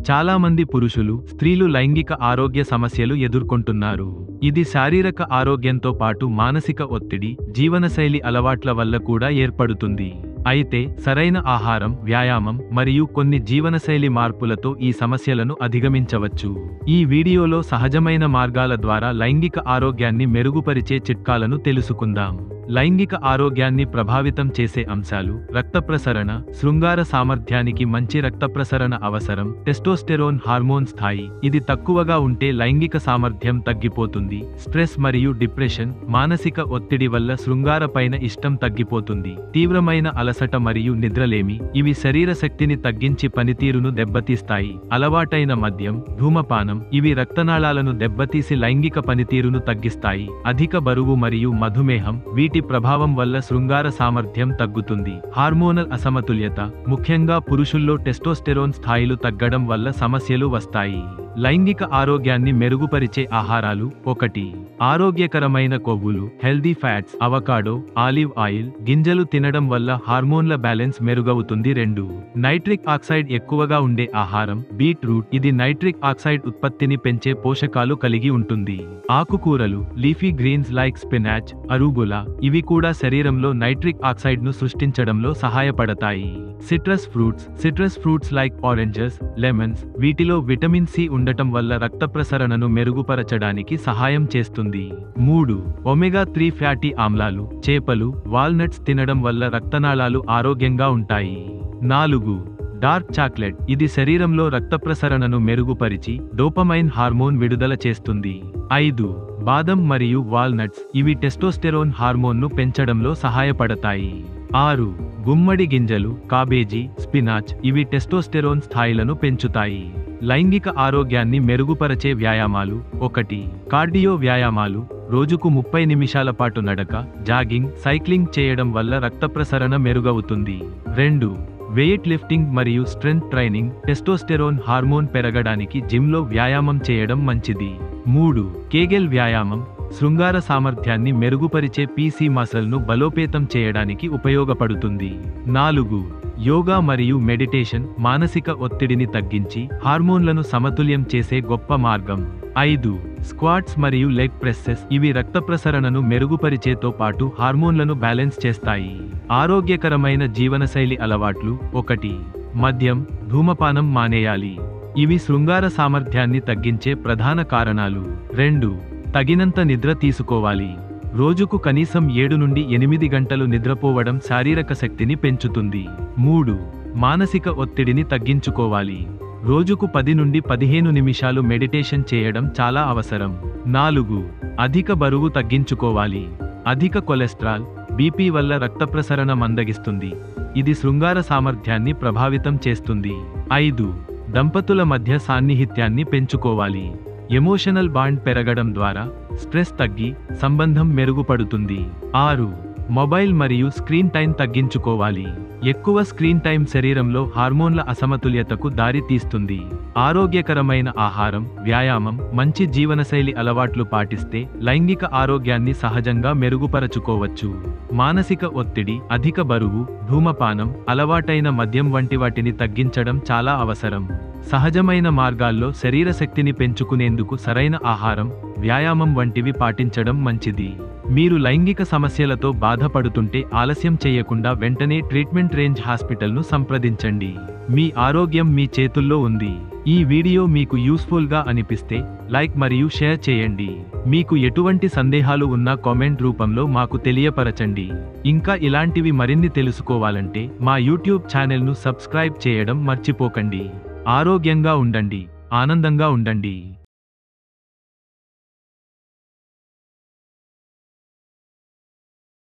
చాలా మంది పురుషులు, స్త్రీలు లైంగిక ఆరోగ్య సమస్యలు ఎదుర్కొంటున్నారు. ఇది శారీరక ఆరోగ్యంతో పాటు మానసిక ఒత్తిడి, జీవనశైలి అలవాట్ల వల్ల కూడా ఏర్పడుతుంది. అయితే సరైన ఆహారం, వ్యాయామం మరియు కొన్ని జీవనశైలి మార్పులతో ఈ సమస్యలను అధిగమించవచ్చు. ఈ వీడియోలో సహజమైన మార్గాల ద్వారా లైంగిక ఆరోగ్యాన్ని మెరుగుపరిచే చిట్కాలను తెలుసుకుందాం. లైంగిక ఆరోగ్యాన్ని ప్రభావితం చేసే అంశాలు: రక్త ప్రసరణ. శృంగార సామర్థ్యానికి మంచి రక్త ప్రసరణ అవసరం. టెస్టోస్టెరోన్ హార్మోన్ స్థాయి. ఇది తక్కువగా ఉంటే లైంగిక సామర్థ్యం తగ్గిపోతుంది. స్ట్రెస్ మరియు డిప్రెషన్. మానసిక ఒత్తిడి వల్ల శృంగార పైన ఇష్టం తగ్గిపోతుంది. తీవ్రమైన అలసట మరియు నిద్రలేమి. ఇవి శరీర శక్తిని తగ్గించి పనితీరును దెబ్బతీస్తాయి. అలవాటైన మద్యం, ధూమపానం. ఇవి రక్తనాళాలను దెబ్బతీసి లైంగిక పనితీరును తగ్గిస్తాయి. అధిక బరువు మరియు మధుమేహం. వీటి ప్రభావం వల్ల శృంగార సామర్థ్యం తగ్గుతుంది. హార్మోనల్ అసమతుల్యత. ముఖ్యంగా పురుషుల్లో టెస్టోస్టెరోన్ స్థాయిలు తగ్గడం వల్ల సమస్యలు వస్తాయి. లైంగిక ఆరోగ్యాన్ని మెరుగుపరిచే ఆహారాలు: 1. ఆరోగ్యకరమైన కొవ్వులు, healthy fats. Avocado, olive oil, గింజలు తినడం వల్ల హార్మోన్ల బ్యాలెన్స్ మెరుగవుతుంది. 2. నైట్రిక్ ఆక్సైడ్ ఎక్కువగా ఉండే ఆహారం. బీట్రూట్. ఇది నైట్రిక్ ఆక్సైడ్ ఉత్పత్తిని పెంచే పోషకాలు కలిగి ఉంటుంది. ఆకుకూరలు, లీఫీ గ్రీన్స్ లైక్ స్పినాచ్, అరూగులా. ఇవి కూడా శరీరంలో నైట్రిక్ ఆక్సైడ్ ను సృష్టించడంలో సహాయపడతాయి. Citrus fruits like oranges, lemons. వీటిలో విటమిన్ సి ఉండటం వల్ల రక్త ప్రసరణను మెరుగుపరచడానికి సహాయం చేస్తుంది. 3. ఒమేగా-3 ఫ్యాటీ ఆమ్లాలు. చేపలు, వాల్నట్స్ తినడం వల్ల రక్తనాళాలు ఆరోగ్యంగా ఉంటాయి. 4. Dark chocolate. ఇది శరీరంలో రక్త ప్రసరణను మెరుగుపరిచి డోపమైన్ హార్మోన్ విడుదల చేస్తుంది. 5. బాదం మరియు వాల్నట్స్. ఇవి టెస్టోస్టెరోన్ హార్మోన్ను పెంచడంలో సహాయపడతాయి. 6. గుమ్మడి గింజలు, కాబేజీ, స్పినాచ్. ఇవి టెస్టోస్టెరోన్ స్థాయిలను పెంచుతాయి. లైంగిక ఆరోగ్యాన్ని మెరుగుపరచే వ్యాయామాలు: 1. కార్డియో వ్యాయామాలు. రోజుకు 30 నిమిషాల పాటు నడక, జాగింగ్, సైక్లింగ్ చేయడం వల్ల రక్త ప్రసరణ మెరుగవుతుంది. 2. వెయిట్ లిఫ్టింగ్ మరియు స్ట్రెంగ్త్ ట్రైనింగ్. టెస్టోస్టెరోన్ హార్మోన్ పెరగడానికి జిమ్లో వ్యాయామం చేయడం మంచిది. 3. కేగెల్ వ్యాయామం. శృంగార సామర్థ్యాన్ని మెరుగుపరిచే పీసీ మసల్ను బలోపేతం చేయడానికి ఉపయోగపడుతుంది. 4. యోగా మరియు మెడిటేషన్. మానసిక ఒత్తిడిని తగ్గించి హార్మోన్లను సమతుల్యం చేసే గొప్ప మార్గం. 5. స్క్వాట్స్ మరియు లెగ్ ప్రెస్సెస్. ఇవి రక్త ప్రసరణను మెరుగుపరిచేతో పాటు హార్మోన్లను బ్యాలెన్స్ చేస్తాయి. ఆరోగ్యకరమైన జీవనశైలి అలవాట్లు: 1. మద్యం, ధూమపానం మానేయాలి. ఇవి శృంగార సామర్థ్యాన్ని తగ్గించే ప్రధాన కారణాలు. 2. తగినంత నిద్ర తీసుకోవాలి. రోజుకు కనీసం 7 నుండి 8 గంటలు నిద్రపోవడం శారీరక శక్తిని పెంచుతుంది. 3. మానసిక ఒత్తిడిని తగ్గించుకోవాలి. రోజుకు 10 నుండి 15 నిమిషాలు మెడిటేషన్ చేయడం చాలా అవసరం. 4. అధిక బరువు తగ్గించుకోవాలి. అధిక కొలెస్ట్రాల్, బీపీ వల్ల రక్త ప్రసరణ మందగిస్తుంది. ఇది శృంగార సామర్థ్యాన్ని ప్రభావితం చేస్తుంది. 5. దంపతుల మధ్య సాన్నిహిత్యాన్ని పెంచుకోవాలి. ఎమోషనల్ బాండ్ పెరగడం ద్వారా స్ట్రెస్ తగ్గి సంబంధం మెరుగుపడుతుంది. 6. మొబైల్ మరియు స్క్రీన్ టైం తగ్గించుకోవాలి. ఎక్కువ స్క్రీన్ టైం శరీరంలో హార్మోన్ల అసమతుల్యతకు దారి తీస్తుంది. ఆరోగ్యకరమైన ఆహారం, వ్యాయామం, మంచి జీవనశైలి అలవాట్లు పాటిస్తే లైంగిక ఆరోగ్యాన్ని సహజంగా మెరుగుపరచుకోవచ్చు. మానసిక ఒత్తిడి, అధిక బరువు, ధూమపానం, అలవాటైన మద్యం వంటి వాటిని తగ్గించడం చాలా అవసరం. సహజమైన మార్గాల్లో శరీర శక్తిని పెంచుకునేందుకు సరైన ఆహారం, వ్యాయామం వంటివి పాటించడం మంచిది. మీరు లైంగిక సమస్యలతో బాధపడుతుంటే ఆలస్యం చేయకుండా వెంటనే ట్రీట్మెంట్ రేంజ్ హాస్పిటల్ను సంప్రదించండి. మీ ఆరోగ్యం మీ చేతుల్లో ఉంది. ఈ వీడియో మీకు యూస్ఫుల్ గా అనిపిస్తే లైక్ మరియు షేర్ చేయండి. మీకు ఎటువంటి సందేహాలు ఉన్నా కామెంట్ రూపంలో మాకు తెలియపరచండి. ఇంకా ఇలాంటివి మరిన్ని తెలుసుకోవాలంటే మా యూట్యూబ్ ఛానల్ను సబ్స్క్రైబ్ చేయడం మర్చిపోకండి. ఆరోగ్యంగా ఉండండి, ఆనందంగా ఉండండి.